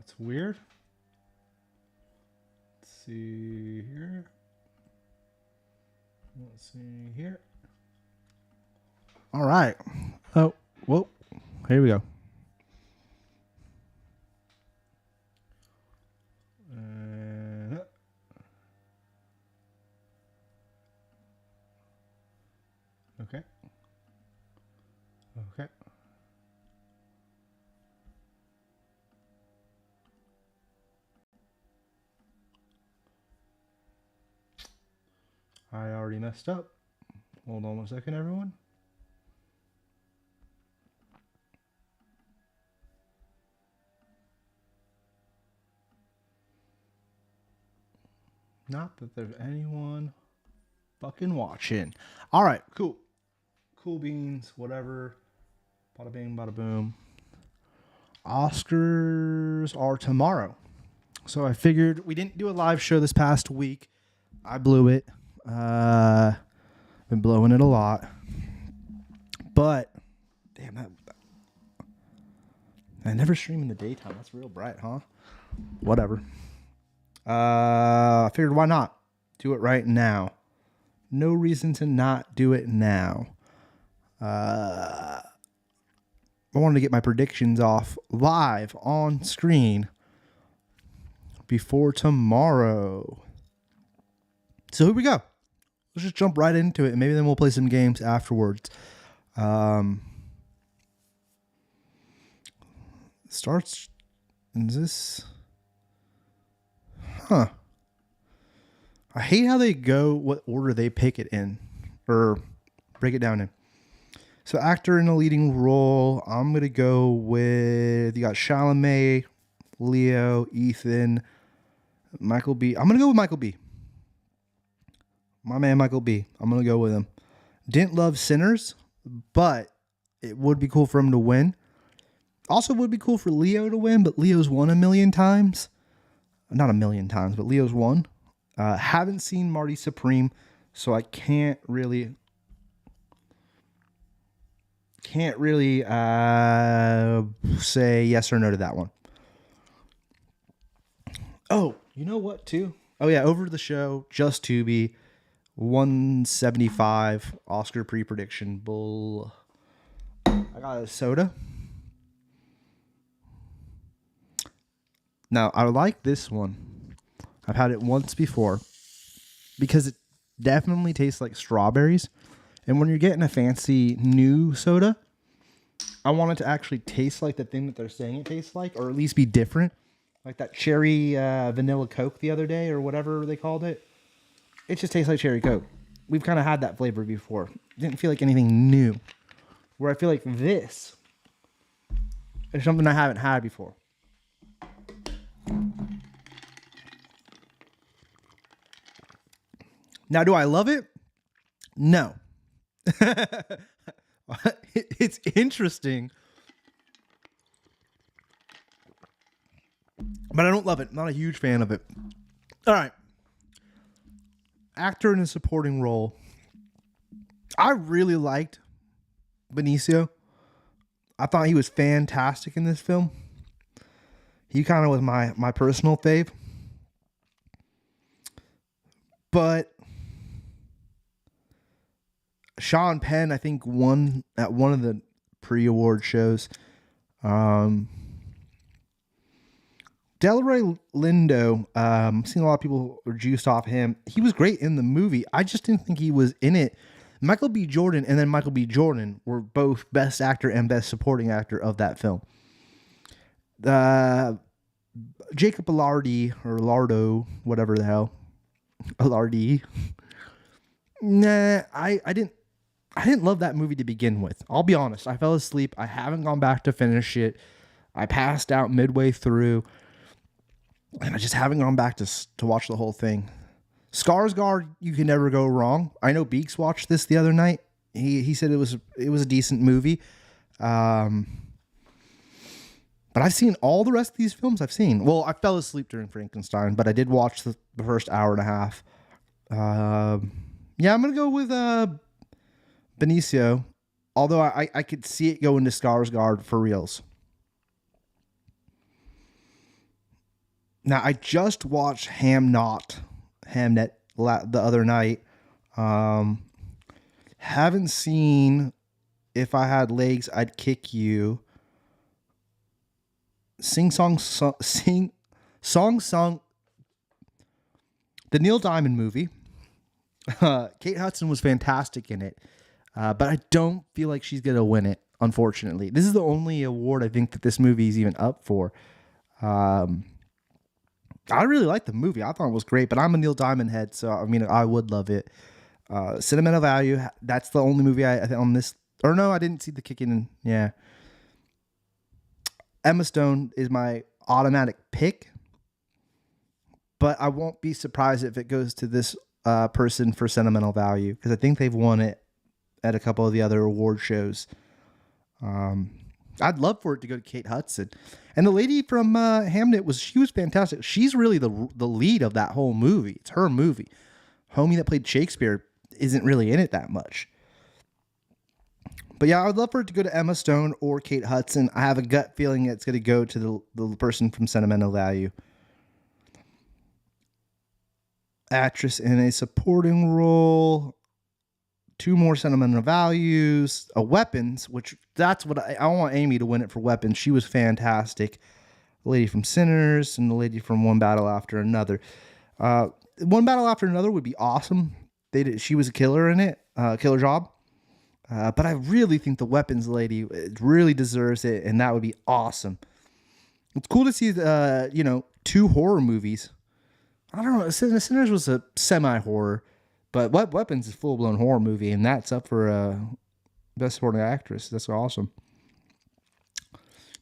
That's weird. Let's see here. Let's see here. All right. Oh, whoa. Here we go. Okay. Okay. I already messed up. Hold on 1 second, everyone. Not that there's anyone fucking watching. All right, cool. Cool beans, whatever. Bada bing, bada boom. Oscars are tomorrow. So I figured we didn't do a live show this past week. I blew it. Been blowing it a lot. But, damn, I never stream in the daytime. That's real bright, huh? Whatever. I figured why not? Do it right now. No reason to not do it now. I wanted to get my predictions off live on screen before tomorrow. So here we go. Let's just jump right into it, and maybe then we'll play some games afterwards. Starts. Is this? Huh. I hate how they go, what order they pick it in, or break it down in. So actor in a leading role, I'm going to go with, you got Chalamet, Leo, Ethan, Michael B. I'm going to go with Michael B. My man Michael B. I'm going to go with him. Didn't love Sinners, but it would be cool for him to win. Also would be cool for Leo to win, but Leo's won a million times. Not a million times, but Leo's won. Haven't seen Marty Supreme, so I can't really say yes or no to that one. Oh, you know what, too? Oh, yeah, Over the Show, Just Tubi, 175, Oscar pre-prediction, bull. I got a soda. Now, I like this one. I've had it once before because it definitely tastes like strawberries. And when you're getting a fancy new soda, I want it to actually taste like the thing that they're saying it tastes like, or at least be different. Like that cherry vanilla Coke the other day, or whatever they called it. It just tastes like cherry Coke. We've kind of had that flavor before. It didn't feel like anything new. Where I feel like this is something I haven't had before. Now, do I love it? No. It's interesting, but I don't love it. I'm not a huge fan of it. All right. Actor in a supporting role. I really liked Benicio. I thought he was fantastic in this film. He kind of was my personal fave. But Sean Penn, I think, won at one of the pre-award shows. Delroy Lindo, I've seen a lot of people are juiced off him. He was great in the movie. I just didn't think he was in it. Michael B. Jordan and then Michael B. Jordan were both Best Actor and Best Supporting Actor of that film. Jacob Elordi, or Lardo, whatever the hell. Elordi. Nah, I didn't love that movie to begin with. I'll be honest. I fell asleep. I haven't gone back to finish it. I passed out midway through. And I just haven't gone back to watch the whole thing. Skarsgård, you can never go wrong. I know Beeks watched this the other night. He said it was a decent movie. But I've seen all the rest of these films I've seen. Well, I fell asleep during Frankenstein, but I did watch the first hour and a half. Yeah, I'm going to go with Benicio. Although I could see it going to Skarsgård for reals. Now, I just watched Hamnet the other night. Um, haven't seen If I Had Legs, I'd Kick You. Song, the Neil Diamond movie. Kate Hudson was fantastic in it, but I don't feel like she's gonna win it. Unfortunately, this is the only award I think that this movie is even up for. Um, I really liked the movie. I thought it was great, but I'm a Neil Diamond head, so I mean, I would love it. Sentimental Value. That's the only movie I think on this. Or no, I didn't see the kicking. Yeah, Emma Stone is my automatic pick, but I won't be surprised if it goes to this person for Sentimental Value because I think they've won it at a couple of the other award shows. I'd love for it to go to Kate Hudson, and the lady from Hamnet was fantastic. She's really the lead of that whole movie. It's her movie. Homie that played Shakespeare isn't really in it that much. But yeah, I would love for it to go to Emma Stone or Kate Hudson. I have a gut feeling it's going to go to the person from Sentimental Value. Actress in a supporting role. 2 more Sentimental Values. Weapons, which that's what I want Amy to win it for Weapons. She was fantastic. The lady from Sinners and the lady from One Battle After Another. One Battle After Another would be awesome. She was a killer in it. Killer job. But I really think the Weapons lady really deserves it, and that would be awesome. It's cool to see, 2 horror movies. I don't know. Sinners was a semi-horror, but Weapons is a full-blown horror movie, and that's up for Best Supporting Actress. That's awesome.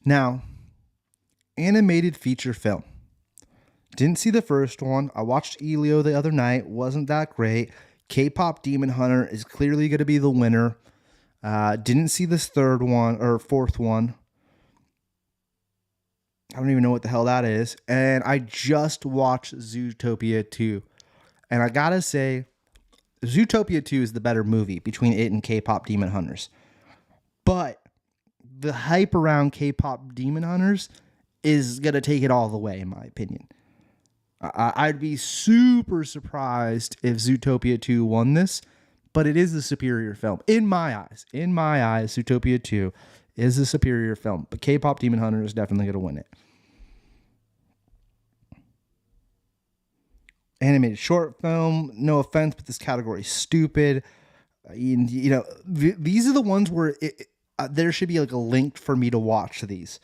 Now, animated feature film. Didn't see the first one. I watched Elio the other night. Wasn't that great. K-Pop Demon Hunter is clearly going to be the winner. Didn't see this third one or fourth one. I don't even know what the hell that is. And I just watched Zootopia 2. And I gotta say, Zootopia 2 is the better movie between it and K-Pop Demon Hunters. But the hype around K-Pop Demon Hunters is gonna take it all the way, in my opinion. I'd be super surprised if Zootopia 2 won this. But it is the superior film. In my eyes, Zootopia 2 is the superior film. But K-Pop Demon Hunter is definitely going to win it. Animated short film. No offense, but this category is stupid. These are the ones where there should be like a link for me to watch these.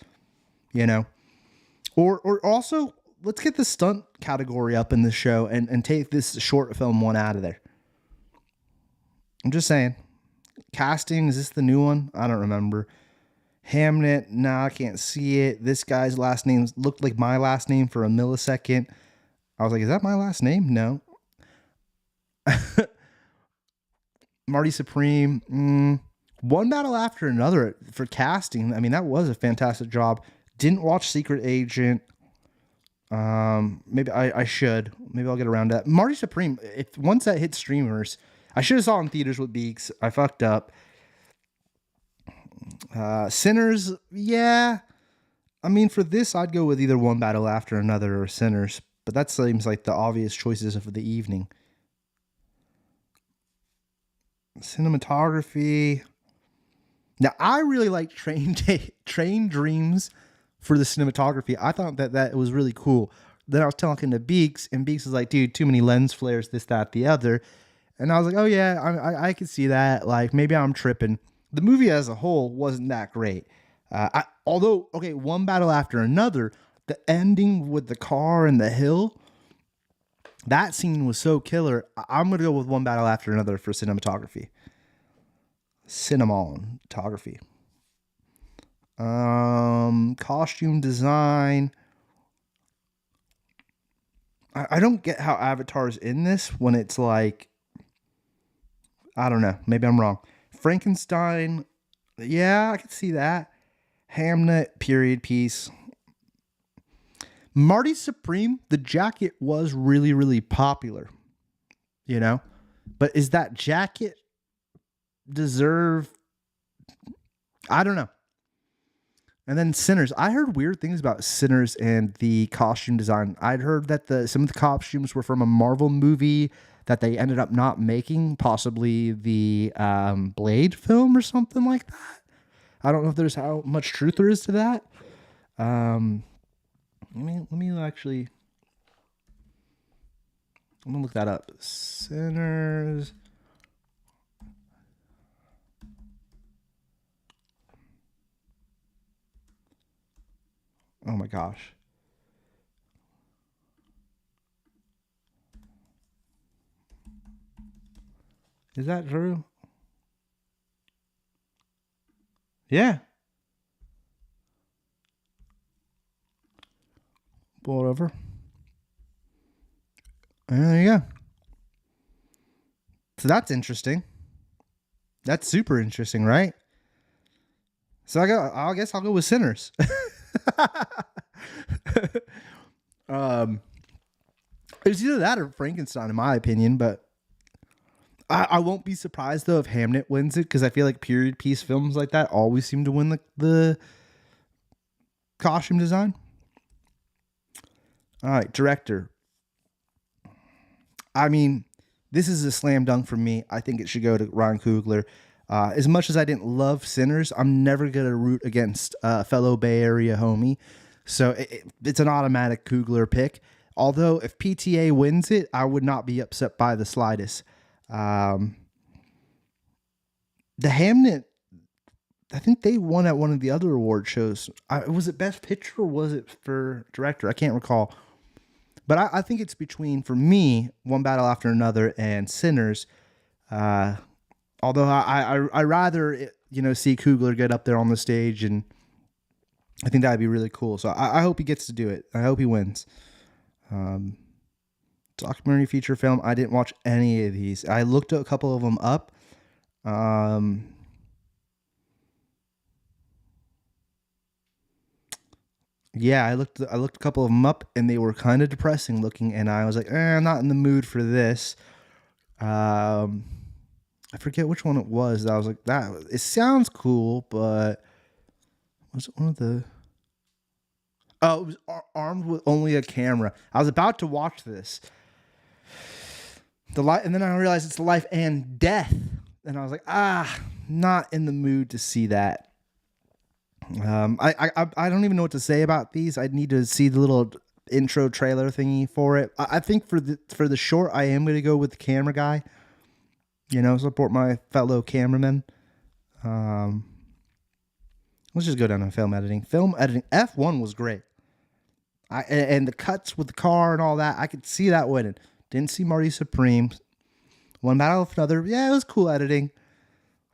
Or also, let's get the stunt category up in the show and take this short film one out of there. I'm just saying. Casting, is this the new one? I don't remember. Hamnet, nah, I can't see it. This guy's last name looked like my last name for a millisecond. I was like, is that my last name? No. Marty Supreme. One Battle After Another for casting. I mean, that was a fantastic job. Didn't watch Secret Agent. Maybe I should. Maybe I'll get around to that. Marty Supreme, once that hits streamers... I should have saw it in theaters with Beaks. I fucked up. Sinners, yeah. I mean, for this, I'd go with either One Battle After Another or Sinners. But that seems like the obvious choices of the evening. Cinematography. Now, I really like Train Dreams for the cinematography. I thought that was really cool. Then I was talking to Beaks, and Beaks was like, dude, too many lens flares, this, that, the other. And I was like, oh, yeah, I could see that. Like, maybe I'm tripping. The movie as a whole wasn't that great. Although, One Battle After Another, the ending with the car and the hill, that scene was so killer. I'm going to go with One Battle After Another for cinematography. Cinematography. Costume design. I don't get how Avatar's in this when it's like, I don't know. Maybe I'm wrong. Frankenstein. Yeah, I could see that. Hamnet, period piece. Marty Supreme, the jacket was really, really popular. But is that jacket deserve... I don't know. And then Sinners. I heard weird things about Sinners and the costume design. I'd heard that some of the costumes were from a Marvel movie that they ended up not making, possibly the Blade film or something like that. I don't know if there's how much truth there is to that. Let me actually. I'm gonna look that up. Sinners. Oh my gosh. Is that true? Yeah. Pull it over. There you go. So that's interesting. That's super interesting, right? So I guess I'll go with Sinners. It's either that or Frankenstein, in my opinion. But I won't be surprised though if Hamnet wins it, because I feel like period piece films like that always seem to win the costume design. All right, director. I mean, this is a slam dunk for me. I think it should go to Ryan Coogler. As much as I didn't love Sinners, I'm never going to root against a fellow Bay Area homie. So it's an automatic Coogler pick. Although if PTA wins it, I would not be upset by the slightest. The Hamnet, I think they won at one of the other award shows. Was it Best Picture or was it for Director? I can't recall. But I think it's between, for me, One Battle After Another and Sinners. Although I rather see Coogler get up there on the stage, and I think that'd be really cool. So I hope he gets to do it. I hope he wins. Documentary feature film. I didn't watch any of these. I looked a couple of them up. Yeah, I looked a couple of them up, and they were kind of depressing looking, and I was like, I'm not in the mood for this. I forget which one it was. I was like, it sounds cool, but was it one of the? Oh, it was Armed with Only a Camera. I was about to watch this, and then I realized it's the Life and Death, and I was like, not in the mood to see that. I don't even know what to say about these. I need to see the little intro trailer thingy for it. I think for the short, I am going to go with the camera guy. Support my fellow cameramen. Let's just go down to film editing. Film editing. F1 was great. And the cuts with the car and all that, I could see that winning. Didn't see Marty Supreme. One Battle of Another. Yeah, it was cool editing.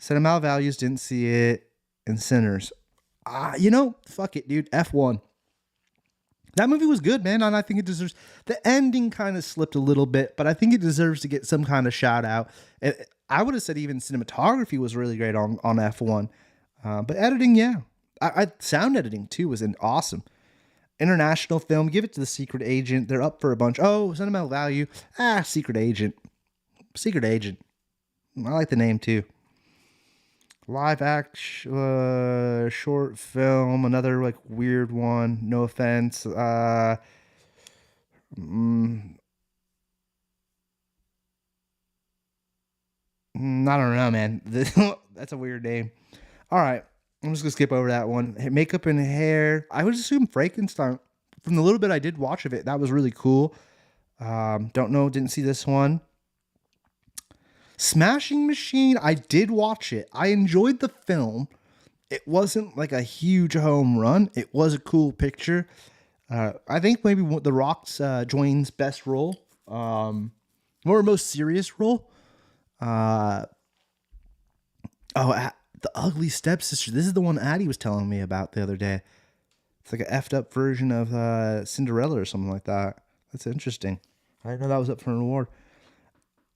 Cinematic Values, didn't see it. And Sinners. Fuck it, dude. F1. That movie was good, man, and I think it deserves. The ending kind of slipped a little bit, but I think it deserves to get some kind of shout out. I would have said even cinematography was really great on F1, but editing, yeah, sound editing too was awesome. International film, give it to The Secret Agent. They're up for a bunch. Oh, sentimental value. Secret Agent. Secret Agent. I like the name too. Live action short film, another like weird one. No offense. I don't know, man. That's a weird name. All right, I'm just gonna skip over that one. Makeup and hair. I would assume Frankenstein. From the little bit I did watch of it, that was really cool. Don't know. Didn't see this one. Smashing Machine, I did watch it. I enjoyed the film. It wasn't like a huge home run. It was a cool picture. I think maybe The Rock's Dwayne's best role, or most serious role. The Ugly Stepsister. This is the one Addie was telling me about the other day. It's like an effed up version of Cinderella or something like that. That's interesting. I didn't know that was up for an award.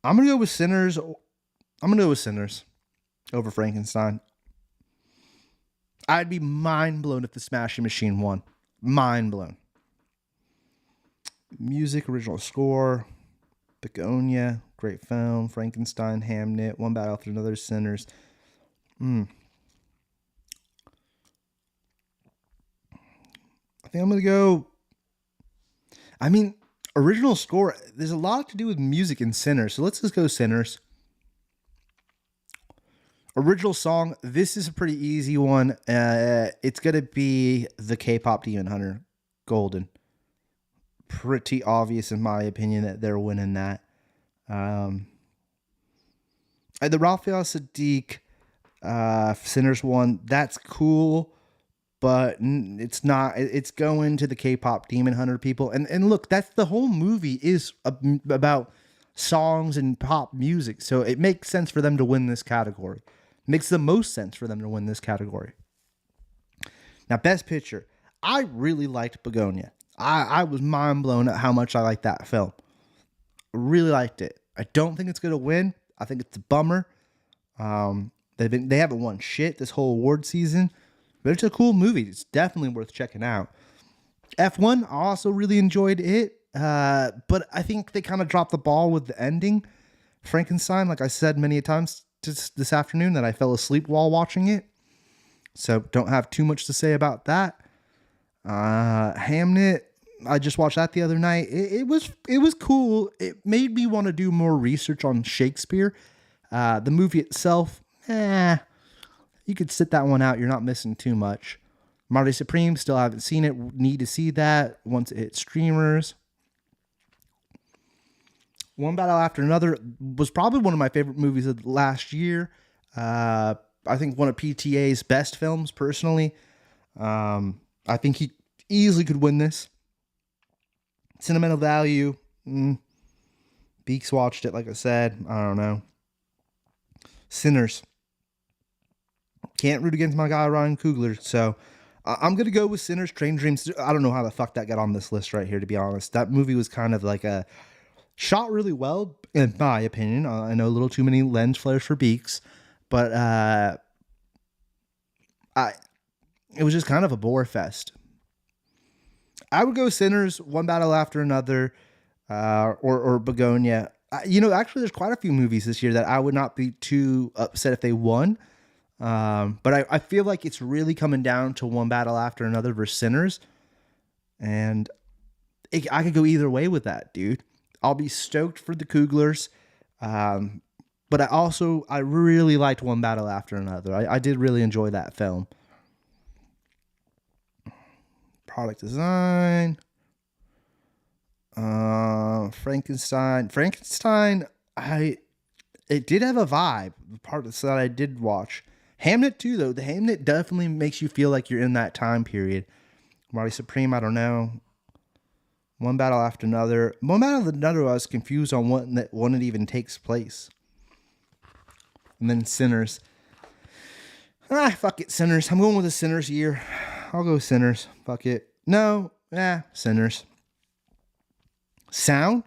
I'm going to go with Sinners. Over Frankenstein. I'd be mind blown if the Smashing Machine won. Mind blown. Music, original score. Begonia, great film. Frankenstein, Hamnet, One Battle After Another, Sinners. think I'm going to go. I mean, original score, there's a lot to do with music in Sinners. So let's just go Sinners. Original song, this is a pretty easy one. It's going to be the K-pop Demon Hunter, Golden. Pretty obvious in my opinion that they're winning that. The Raphael Sadiq Sinners one, that's cool, but it's not. It's going to the K-pop Demon Hunter people. And look, that's the whole movie is about songs and pop music. So it makes sense for them to win this category. Makes the most sense for them to win this category. Now, Best Picture. I really liked Begonia. I was mind blown at how much I liked that film. Really liked it. I don't think it's going to win. I think it's a bummer. They haven't won shit this whole award season, but it's a cool movie. It's definitely worth checking out. F1, I also really enjoyed it, but I think they kind of dropped the ball with the ending. Frankenstein, like I said many times just this afternoon, that I fell asleep while watching it, so don't have too much to say about that. Hamnet, I just watched that the other night. It was cool. It made me want to do more research on Shakespeare. The movie itself, you could sit that one out. You're not missing too much. Marty Supreme, still haven't seen it. Need to see that once it hits streamers. One Battle After Another was probably one of my favorite movies of last year. I think one of PTA's best films, personally. I think he easily could win this. Sentimental Value. Beaks watched it, like I said. I don't know. Sinners. Can't root against my guy, Ryan Coogler. So I'm going to go with Sinners. Train Dreams. I don't know how the fuck that got on this list right here, to be honest. That movie was kind of like shot really well, in my opinion. I know a little too many lens flares for Beaks. But it was just kind of a bore fest. I would go Sinners, One Battle After Another, or Begonia. Actually, there's quite a few movies this year that I would not be too upset if they won. But I feel like it's really coming down to One Battle After Another versus Sinners. And I could go either way with that, dude. I'll be stoked for the Cooglers. But I really liked One Battle After Another. I did really enjoy that film. Product design. Frankenstein, it did have a vibe. Part that I did watch. Hamnet too, though. The Hamnet definitely makes you feel like you're in that time period. Marty Supreme, I don't know. One Battle After Another. One Battle After Another, I was confused on when it even takes place. And then Sinners. Fuck it, Sinners. I'm going with a Sinners year. I'll go Sinners. Fuck it. No, Sinners. Sound,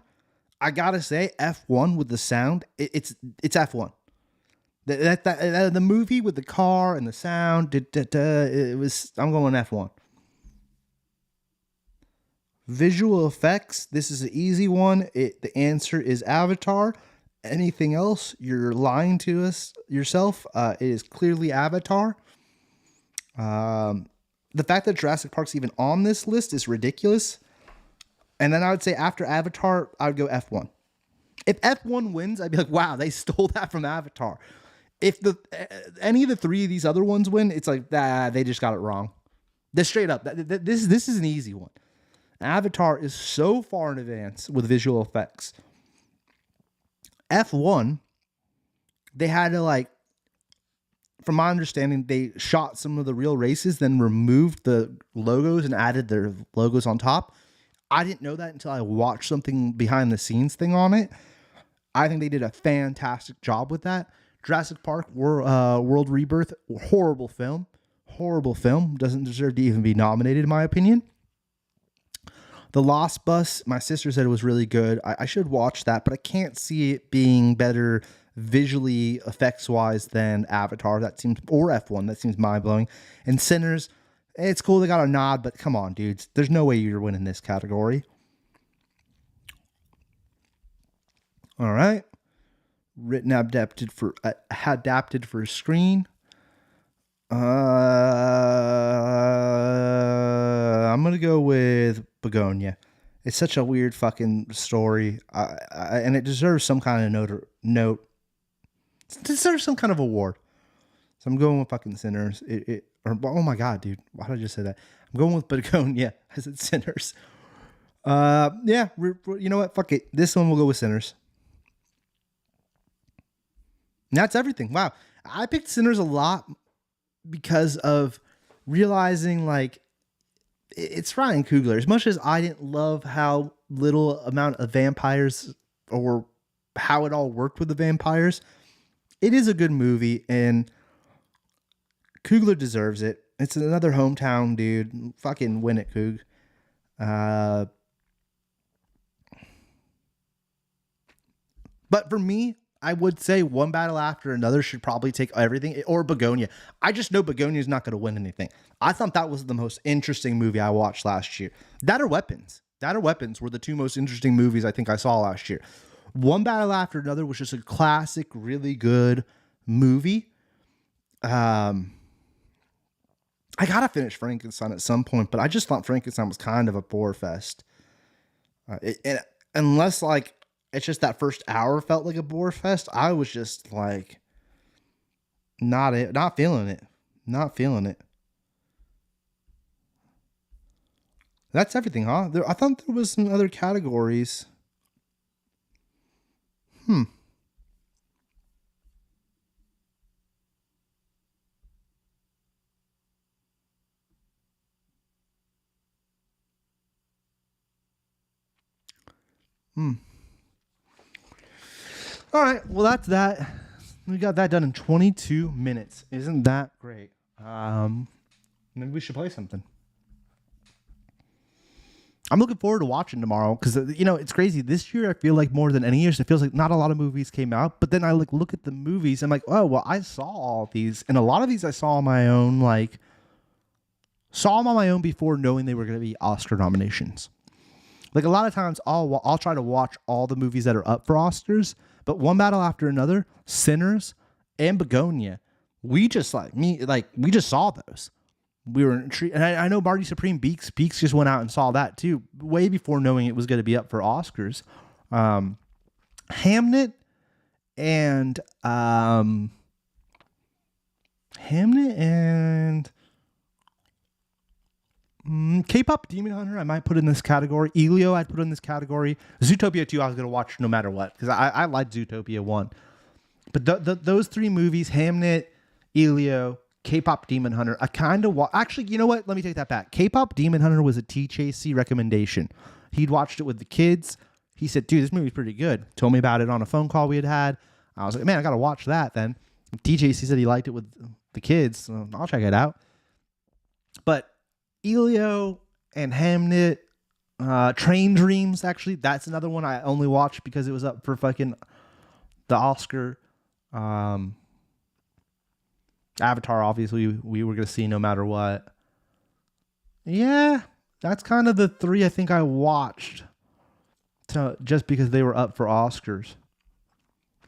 I gotta say, F1 with the sound, it's F1. The movie with the car and the sound, it was. I'm going F1. Visual effects, this is an easy one. The answer is Avatar. Anything else, you're lying to us yourself. It is clearly Avatar. The fact that Jurassic Park's even on this list is ridiculous. And then I would say after Avatar, I would go F1. If F1 wins, I'd be like, wow, they stole that from Avatar. If any of the three of these other ones win, it's like, they just got it wrong. This straight up, this is an easy one. Avatar is so far in advance with visual effects. F1, they had to from my understanding, they shot some of the real races, then removed the logos and added their logos on top. I didn't know that until I watched something behind the scenes thing on it. I think they did a fantastic job with that. Jurassic Park World Rebirth, horrible film. Horrible film. Doesn't deserve to even be nominated, in my opinion. The Lost Bus, my sister said it was really good. I should watch that, but I can't see it being better visually, effects-wise than Avatar. Or F1. That seems mind-blowing. And Sinners, it's cool they got a nod, but come on, dudes. There's no way you're winning this category. All right. Written adapted for screen. I'm I'm gonna go with Begonia. It's such a weird fucking story, and it deserves some kind of It deserves some kind of award. So I'm going with fucking Sinners. Oh my god, dude, why did I just say that? I'm going with Begonia as it's Sinners. Yeah, you know what? Fuck it. This one will go with Sinners. And that's everything. Wow, I picked Sinners a lot because of realizing like it's Ryan Coogler. As much as I didn't love how little amount of vampires or how it all worked with the vampires, it is a good movie and Coogler deserves it. It's another hometown dude. Fucking win it, Coog. But for me, I would say One Battle After Another should probably take everything, or Begonia. I just know Begonia is not going to win anything. I thought that was the most interesting movie I watched last year. That or Weapons. That or Weapons were the two most interesting movies I think I saw last year. One Battle After Another was just a classic, really good movie. I gotta finish Frankenstein at some point, but I just thought Frankenstein was kind of a bore fest. Unless like it's just that first hour felt like a bore fest, I was just like not feeling it. Not feeling it. That's everything, huh? I thought there was some other categories. All right, well that's that. We got that done in 22 minutes. Isn't that great? Maybe we should play something. I'm looking forward to watching tomorrow because it's crazy. This year I feel like more than any years it feels like not a lot of movies came out. But then I look at the movies. I'm like, oh well, I saw all these, and a lot of these I saw on my own. Like saw them on my own before knowing they were going to be Oscar nominations. Like a lot of times I'll try to watch all the movies that are up for Oscars, but One Battle After Another, Sinners, and Begonia, we just saw those. We were intrigued, and I know Marty Supreme Beaks just went out and saw that too, way before knowing it was going to be up for Oscars. Hamnet and K-pop Demon Hunter I might put in this category. Elio I'd put in this category. Zootopia 2 I was going to watch no matter what because I liked Zootopia 1. But those three movies, Hamnet, Elio, K-pop Demon Hunter, I kind of actually, you know what? Let me take that back. K-pop Demon Hunter was a TJC recommendation. He'd watched it with the kids. He said, dude, this movie's pretty good. Told me about it on a phone call we had. I was like, man, I got to watch that then. TJC said he liked it with the kids. So I'll check it out. But Elio and Hamnet, Train Dreams, actually, that's another one I only watched because it was up for fucking the Oscar. Avatar, obviously, we were going to see no matter what. Yeah, that's kind of the three I think I watched just because they were up for Oscars.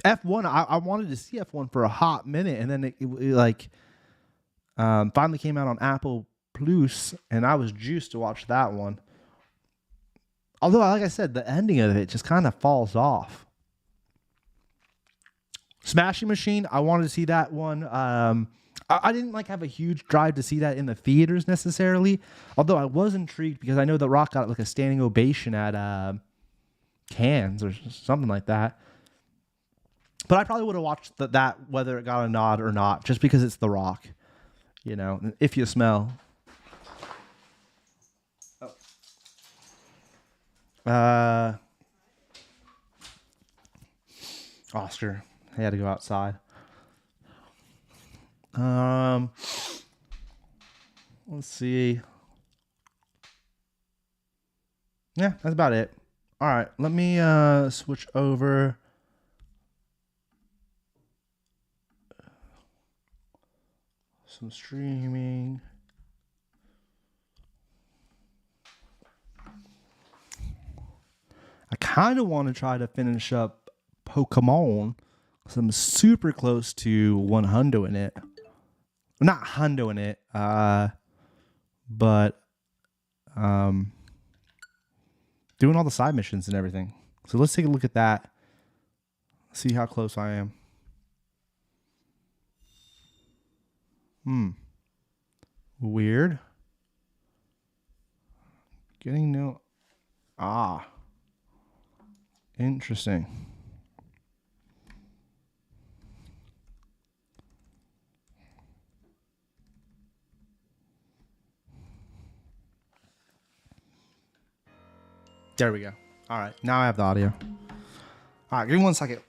F1, I wanted to see F1 for a hot minute, and then it finally came out on Apple Plus, and I was juiced to watch that one. Although, like I said, the ending of it just kind of falls off. Smashing Machine, I wanted to see that one. I didn't have a huge drive to see that in the theaters necessarily, although I was intrigued because I know The Rock got a standing ovation at Cannes or something like that. But I probably would have watched that whether it got a nod or not, just because it's The Rock. If you smell. Oscar. I had to go outside. Let's see. Yeah, that's about it. All right, let me switch over. Some streaming. I kind of want to try to finish up Pokemon. So I'm super close to 100 in it. Not hundo in it, but doing all the side missions and everything. So let's take a look at that. See how close I am. Weird. Getting no. Interesting. There we go. All right. Now I have the audio. All right. Give me 1 second.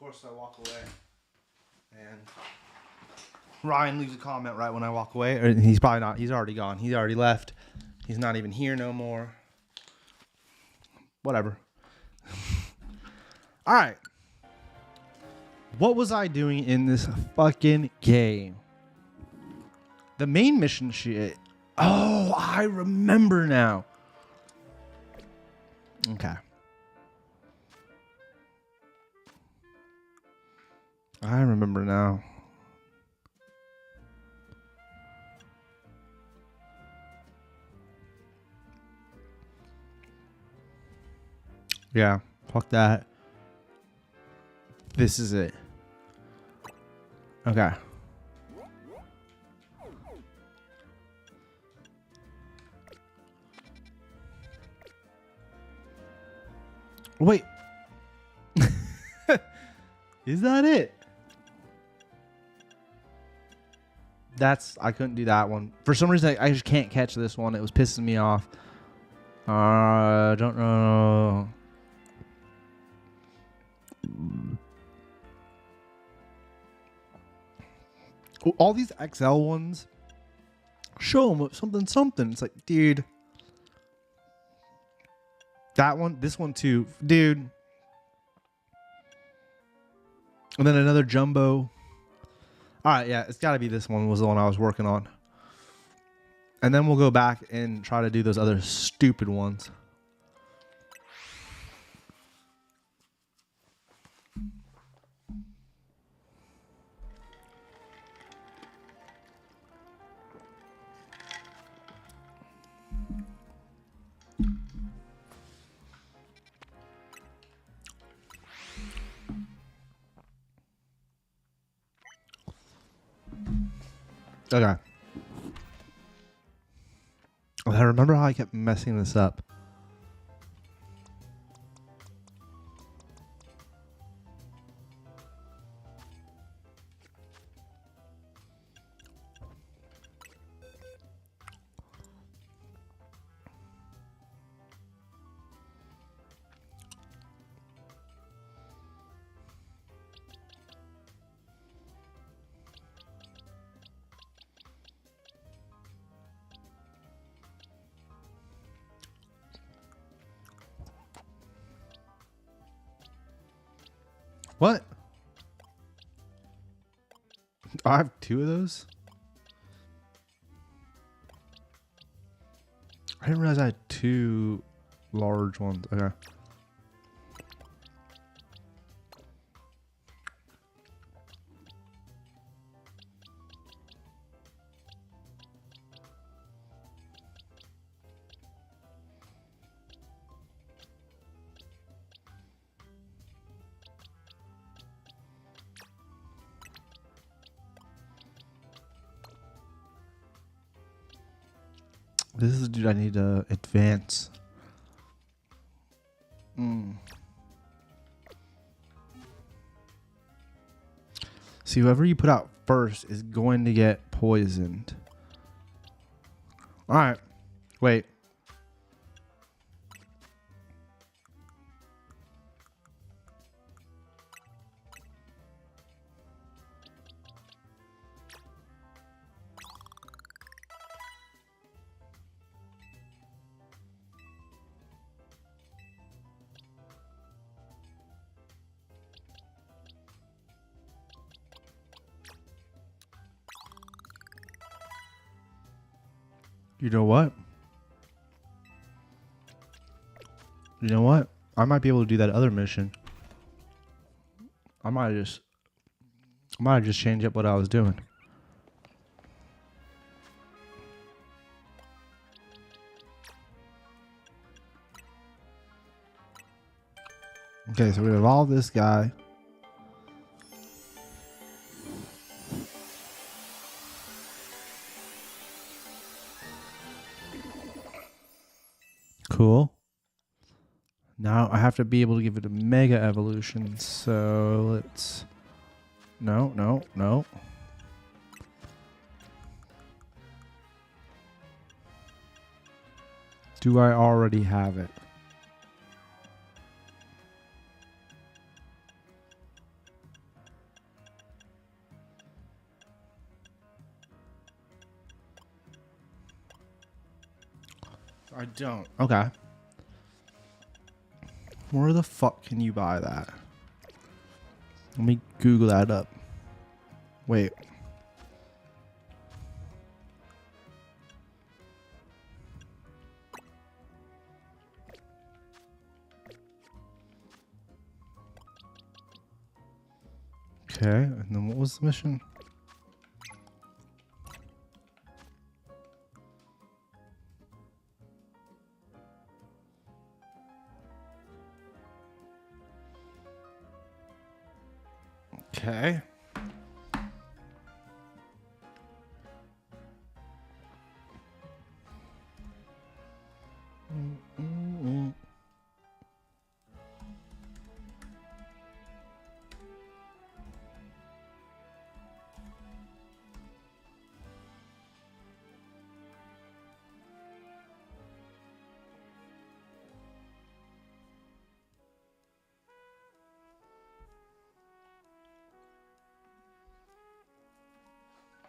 course, I walk away. And Ryan leaves a comment right when I walk away. Or he's probably not. He's already gone. He's already left. He's not even here no more. Whatever. All right. What was I doing in this fucking game? The main mission shit. Oh, I remember now. Okay. I remember now. Yeah, fuck that. This is it. Okay. Wait. Is that it? I couldn't do that one. For some reason, I just can't catch this one. It was pissing me off. I don't know. All these XL ones, show them something. It's like, dude. That one, this one too, dude. And then another jumbo. All right, yeah, it's got to be this one was the one I was working on. And then we'll go back and try to do those other stupid ones. Okay. I remember how I kept messing this up. What? I have 2 of those? I didn't realize I had 2 large ones. Okay. This is, dude, I need to advance. See, whoever you put out first is going to get poisoned. All right. Wait. You know what? You know what? I might be able to do that other mission. I might just change up what I was doing. Okay, so we have all this guy. Cool. Now I have to be able to give it a mega evolution. So let's... No. Do I already have it? I don't. Okay. Where the fuck can you buy that? Let me Google that up. Wait. Okay, and then what was the mission? Okay.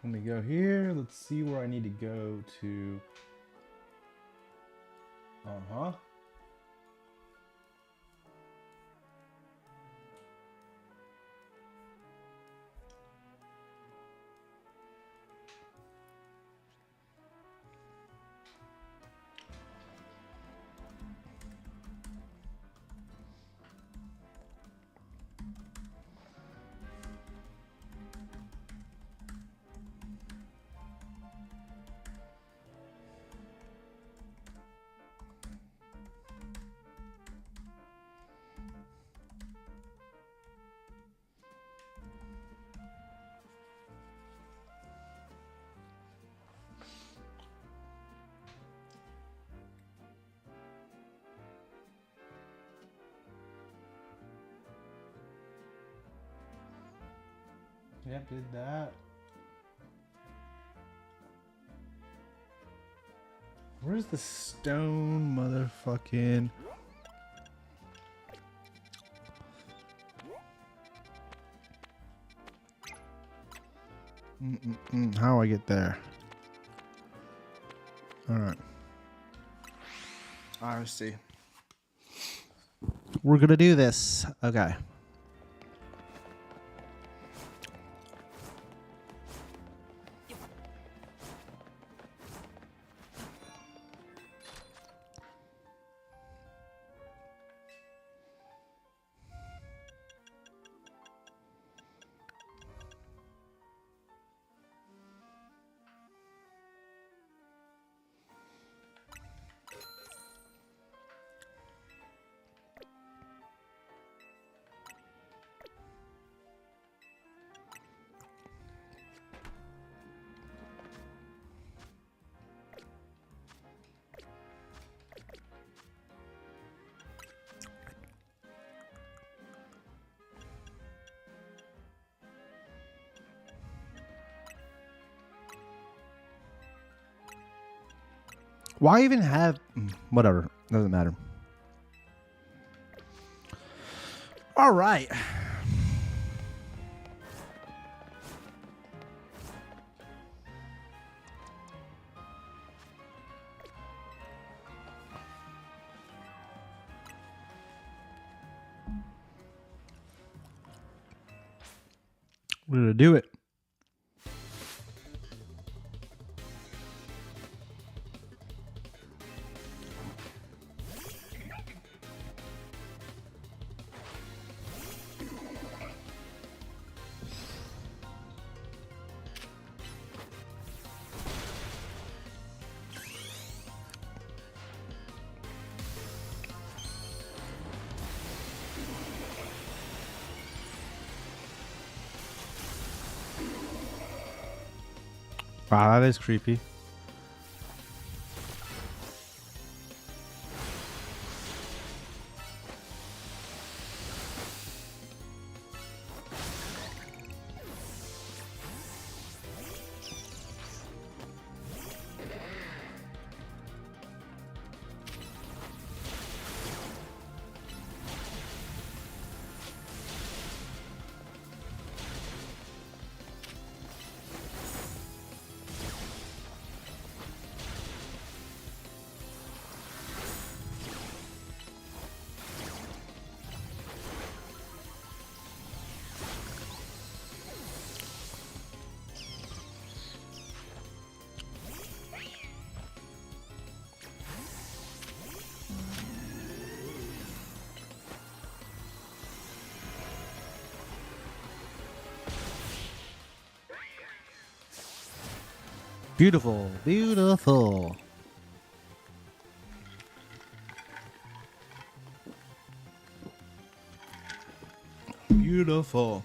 Let me go here. Let's see where I need to go to. Uh-huh. Yep, did that. Where's the stone motherfucking... How do I get there? Alright. I see. We're gonna do this. Okay. Why even have... Whatever. Doesn't matter. All right. We're going to do it. Wow, that is creepy. Beautiful, beautiful. Beautiful.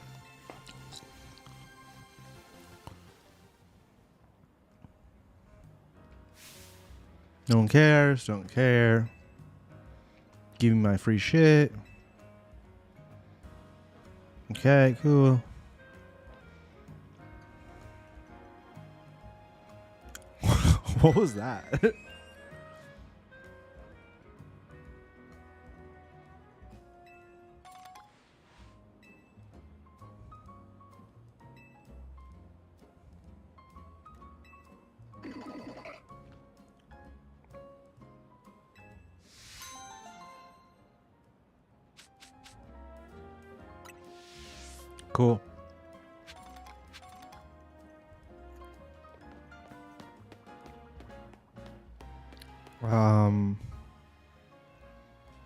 No one cares, don't care. Give me my free shit. Okay, cool. What was that? Cool.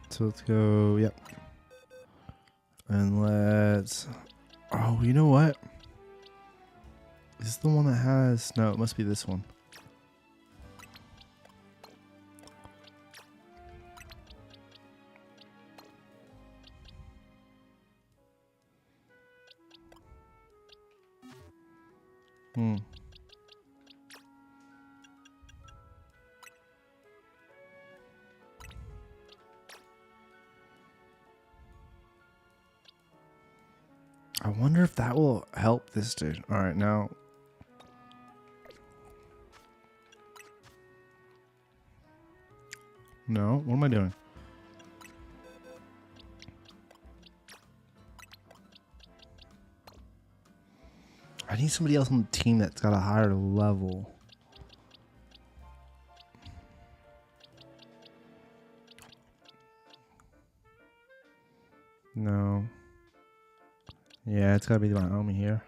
So let's go, yep. And let's, oh, you know what? Is this the one that has, no, it must be this one. I wonder if that will help this dude. All right, now. No, what am I doing? I need somebody else on the team that's got a higher level. No. Yeah, it's got to be my homie here.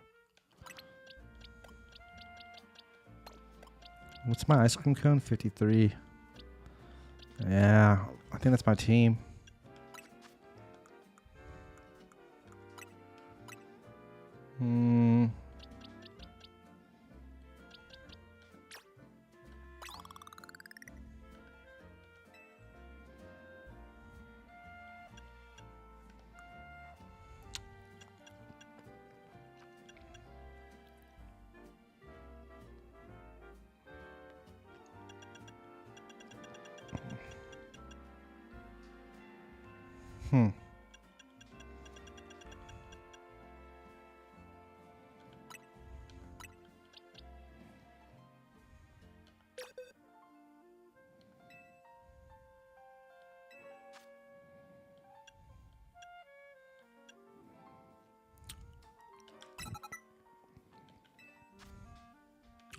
What's my ice cream cone? 53. Yeah, I think that's my team.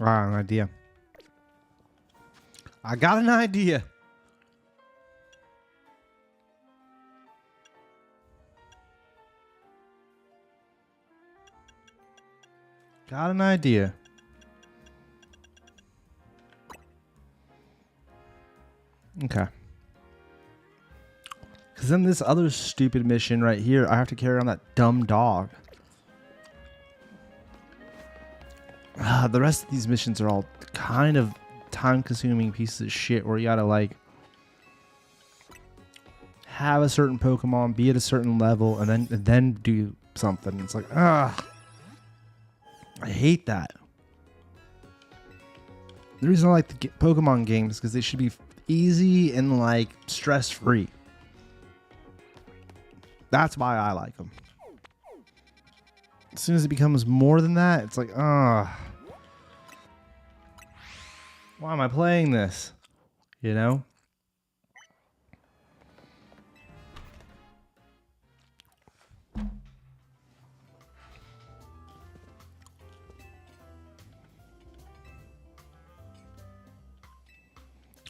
Ah, an idea. I got an idea. Got an idea. Okay. Because then this other stupid mission right here, I have to carry on that dumb dog. The rest of these missions are all kind of time-consuming pieces of shit where you gotta, like, have a certain Pokemon, be at a certain level, and then do something. It's like, I hate that. The reason I like the Pokemon games is because they should be easy and, like, stress-free. That's why I like them. As soon as it becomes more than that, it's like, why am I playing this? You know?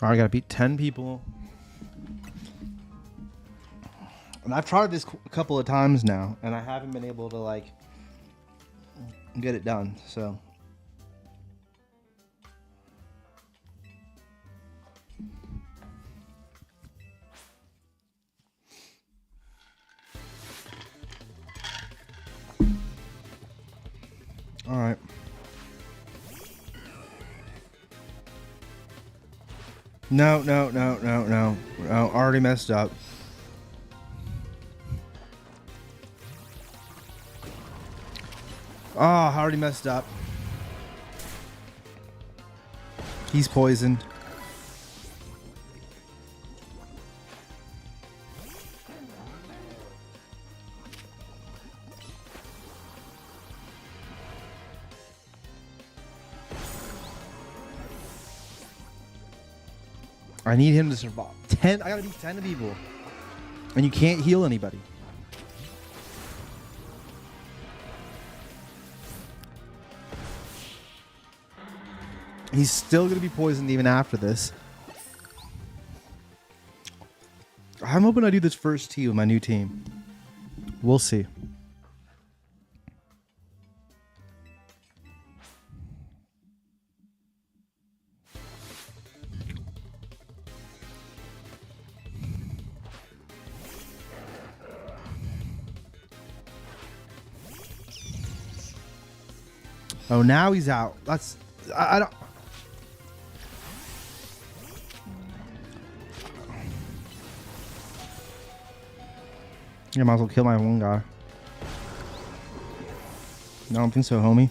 All right, I gotta beat 10 people. And I've tried this a couple of times now, and I haven't been able to, like, get it done, so. All right. No, no, no, no, no. No, already messed up. Oh, I already messed up. He's poisoned. I need him to survive. 10. I gotta beat 10 people. And you can't heal anybody. He's still gonna be poisoned even after this. I'm hoping I do this first tee with my new team. We'll see. Oh, now he's out. That's... I don't... I might as well kill my one guy. I don't think so, homie.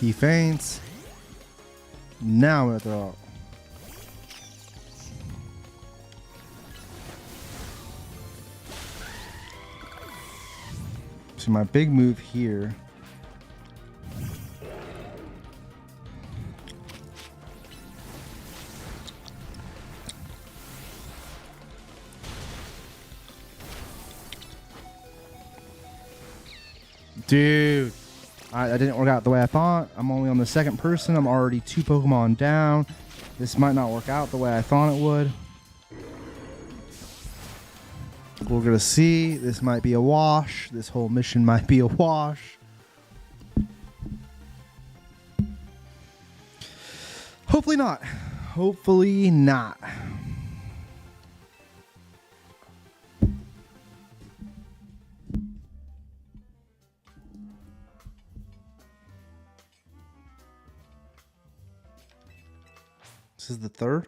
He faints. Now I'm gonna throw out. So my big move here. Dude, I didn't work out the way I thought. I'm only on the second person. I'm already 2 Pokemon down. This might not work out the way I thought it would. We're gonna see. This might be a wash. This whole mission might be a wash. Hopefully not. Hopefully not. This is the third.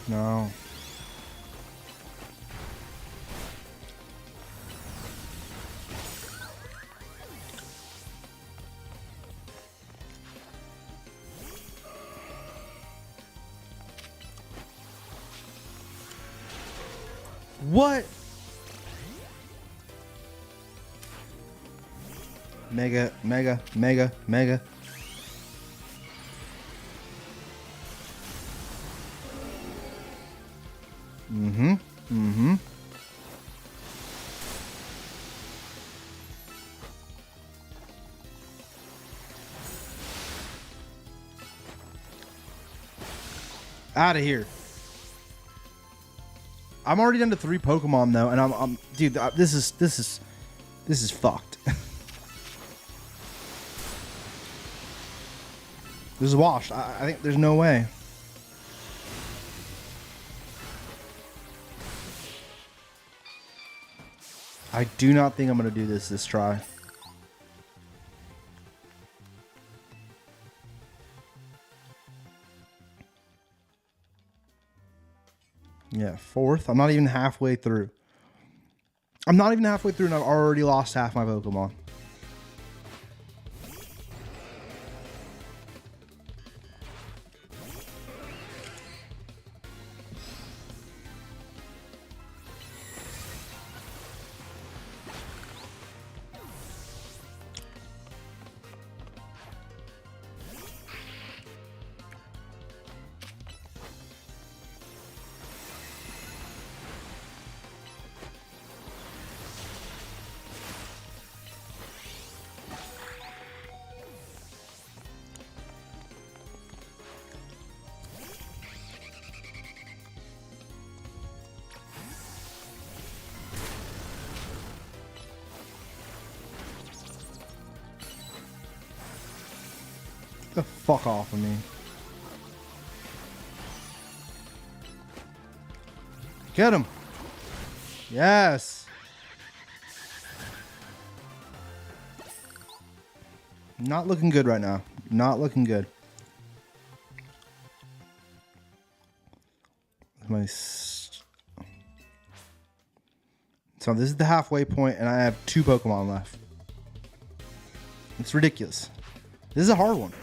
No. What? Mega, mega, mega, mega. Mm-hmm. Mm-hmm. Out of here. I'm already down to 3 Pokemon though, and I'm dude. This is fucked. This is washed. I think there's no way. I do not think I'm gonna do this try. Yeah, 4th. I'm not even halfway through. I'm not even halfway through and I've already lost half my Pokemon. The fuck off of me. Get him. Yes. Not looking good right now. Not looking good. So this is the halfway point, and I have 2 Pokemon left. It's ridiculous. This is a hard one.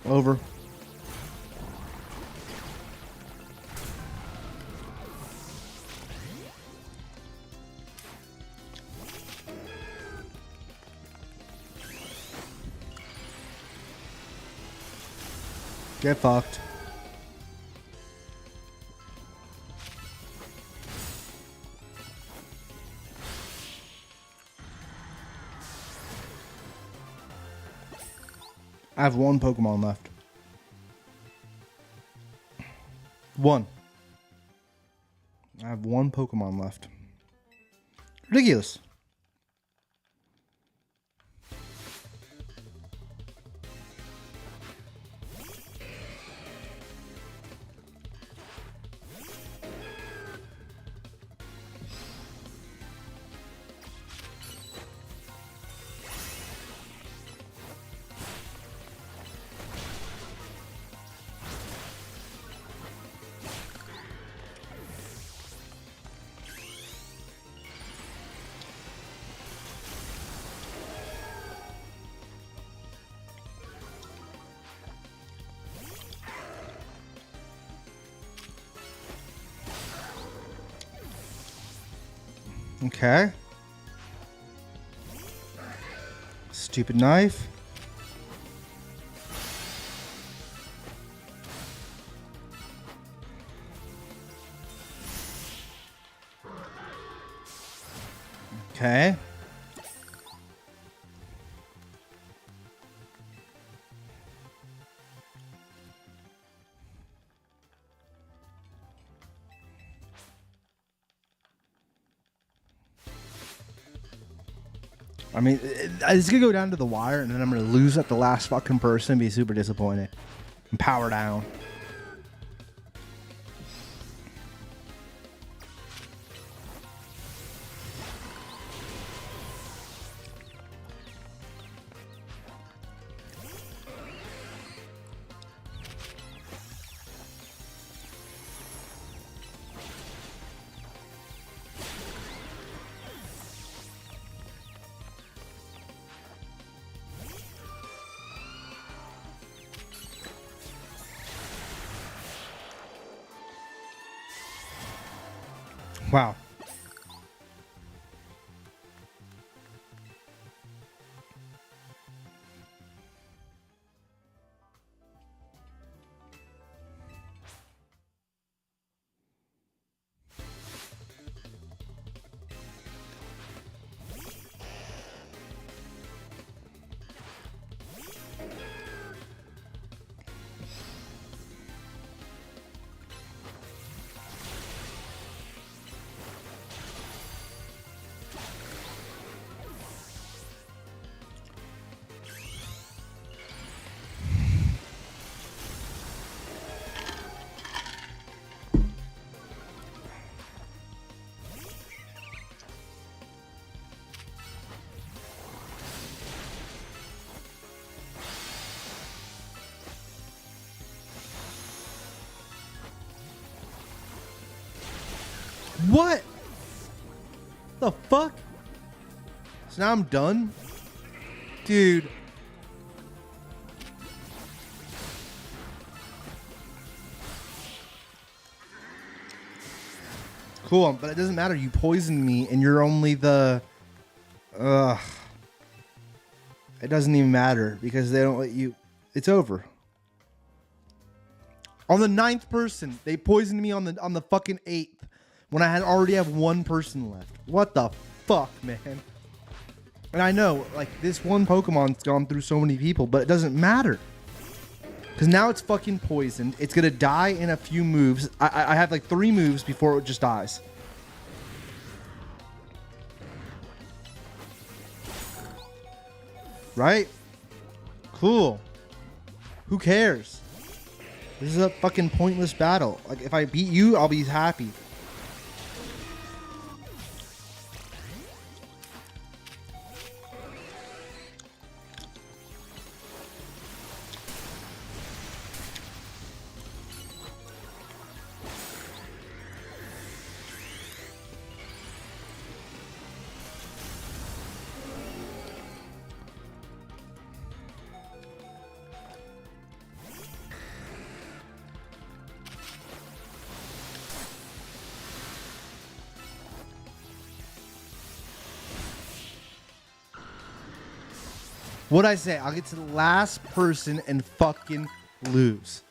Over. Get fucked. I have 1 Pokemon left. 1. I have 1 Pokemon left. Ridiculous. Okay. Stupid knife. Okay. I mean, it's going to go down to the wire, and then I'm going to lose at the last fucking person and be super disappointed. And power down. Wow. What the fuck? So now I'm done? Dude. Cool, but it doesn't matter. You poisoned me, and you're only the. Ugh. It doesn't even matter because they don't let you. It's over. On the 9th person, they poisoned me on the fucking 8th when I already have one person left. What the fuck, man? And I know, like, this one Pokemon's gone through so many people, but it doesn't matter. Because now it's fucking poisoned. It's going to die in a few moves. I have like 3 moves before it just dies. Right? Cool. Who cares? This is a fucking pointless battle. Like, if I beat you, I'll be happy. What'd I say? I'll get to the last person and fucking lose.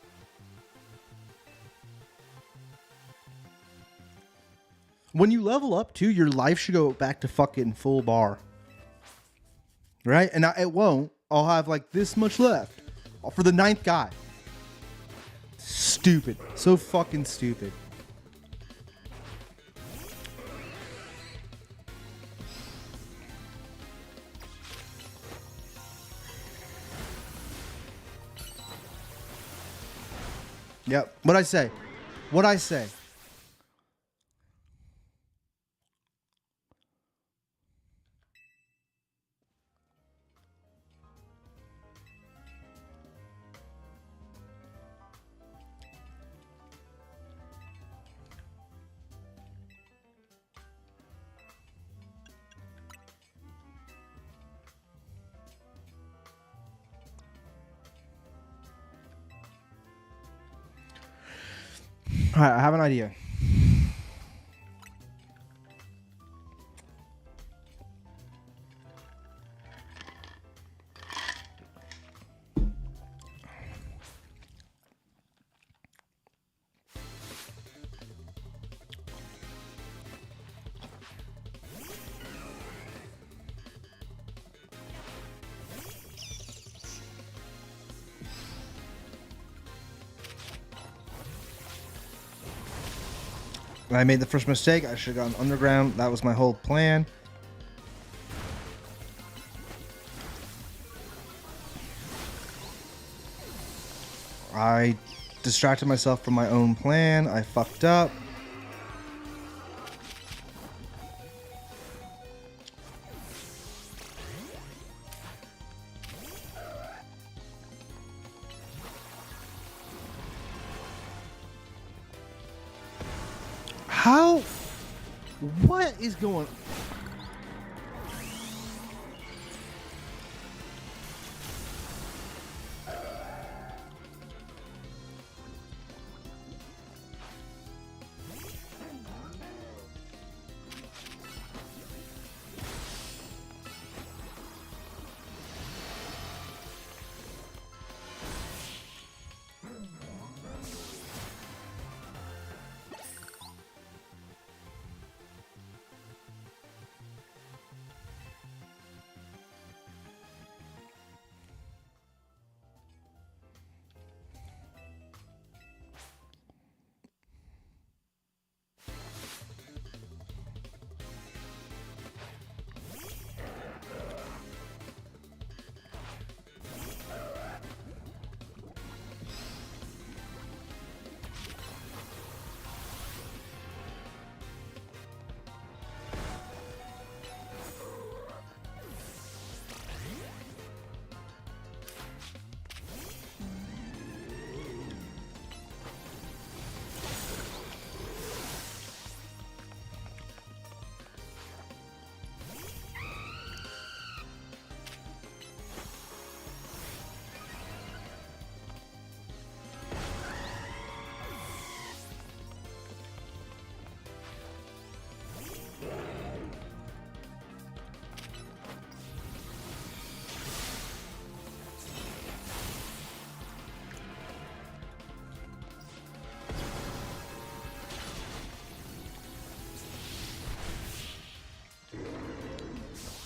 When you level up, too, your life should go back to fucking full bar. Right? And it won't. I'll have like this much left for the 9th guy. Stupid. So fucking stupid. Yep. What'd I say? What'd I say? All right, I have an idea. I made the first mistake. I should have gone underground. That was my whole plan. I distracted myself from my own plan. I fucked up. How? What is going on?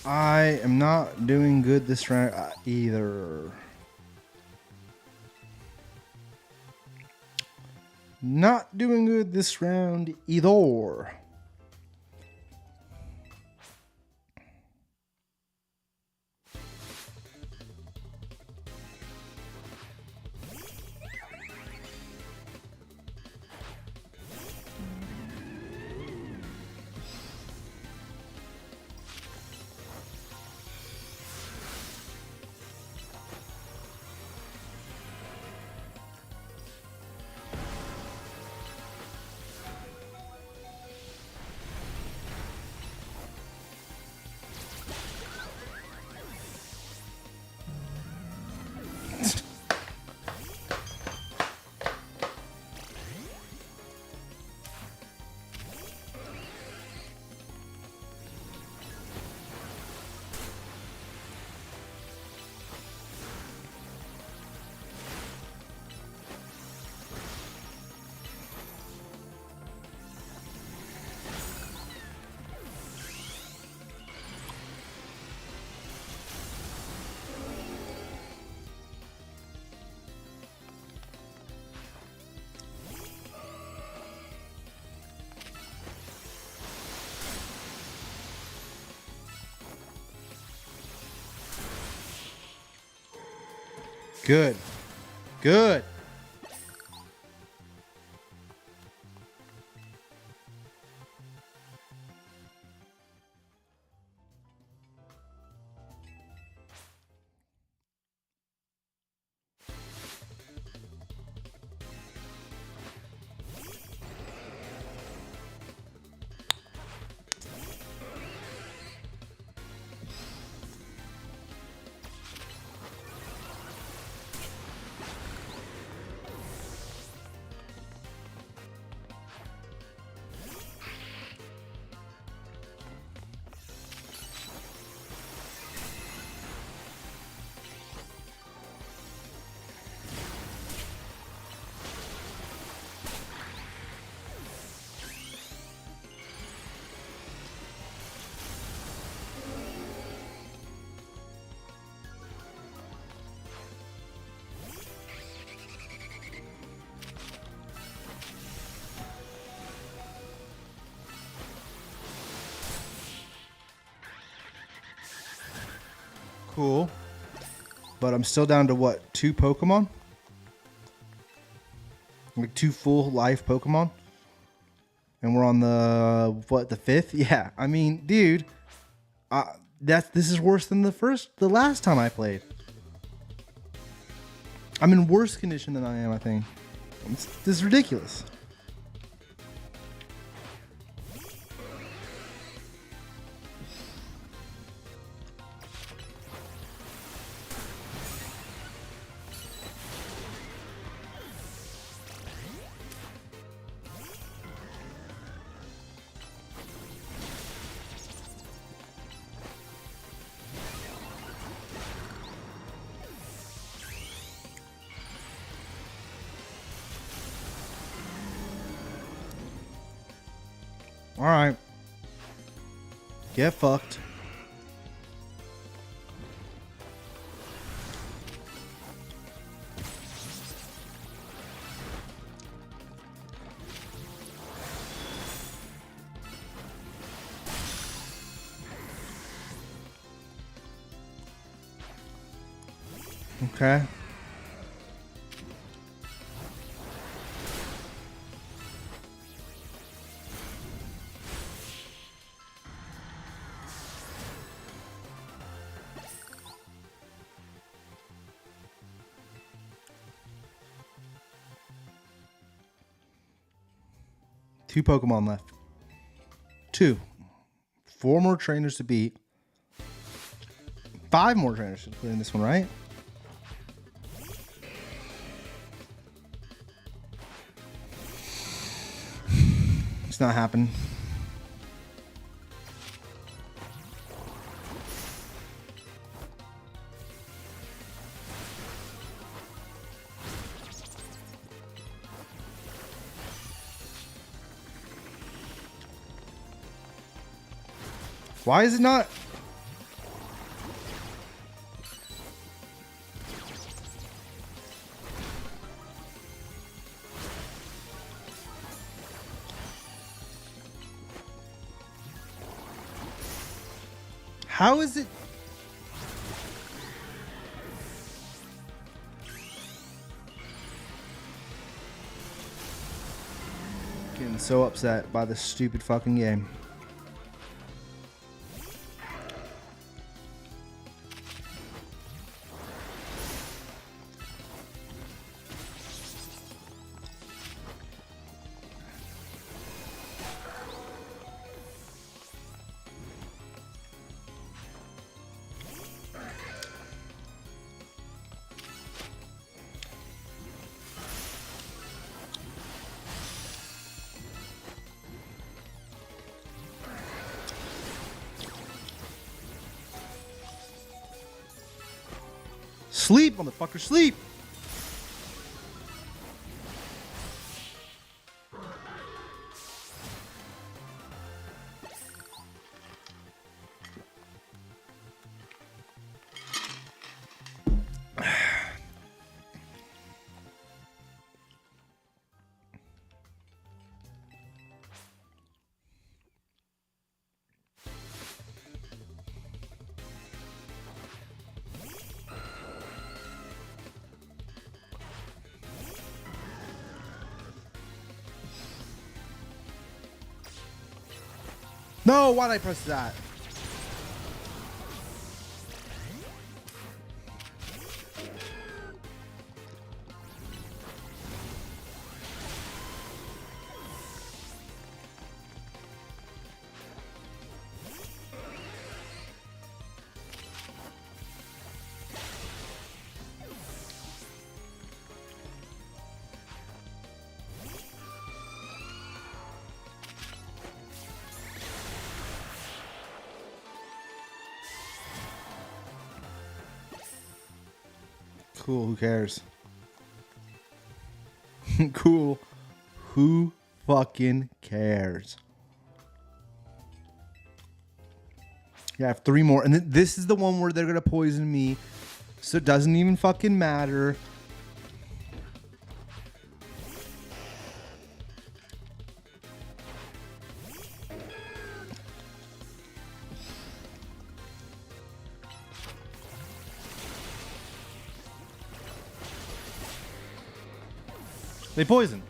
I am not doing good this round either. Not doing good this round either. Good. Good. Cool. But I'm still down to what? 2 Pokemon? Like 2 full life Pokemon? And we're on the, what, the 5th? Yeah. I mean, dude, this is worse than the last time I played. I'm in worse condition than I am, I think. This is ridiculous. All right. Get fucked. Okay. Two Pokemon left. 2. 4 more trainers to beat. 5 more trainers to play in this one, right? It's not happening. Why is it not? How is it? Getting so upset by this stupid fucking game. Sleep, motherfucker, sleep. No, why'd I press that? Cool, who cares? Cool, who fucking cares? Yeah, I have 3 more. And this is the one where they're going to poison me. So it doesn't even fucking matter. They poison.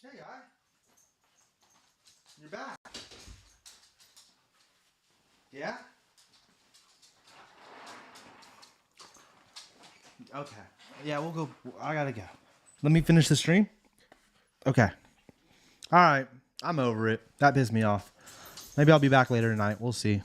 Hey, guy. You're back. Yeah? Okay. Yeah, we'll go. I gotta go. Let me finish the stream. Okay. All right. I'm over it. That pissed me off. Maybe I'll be back later tonight. We'll see.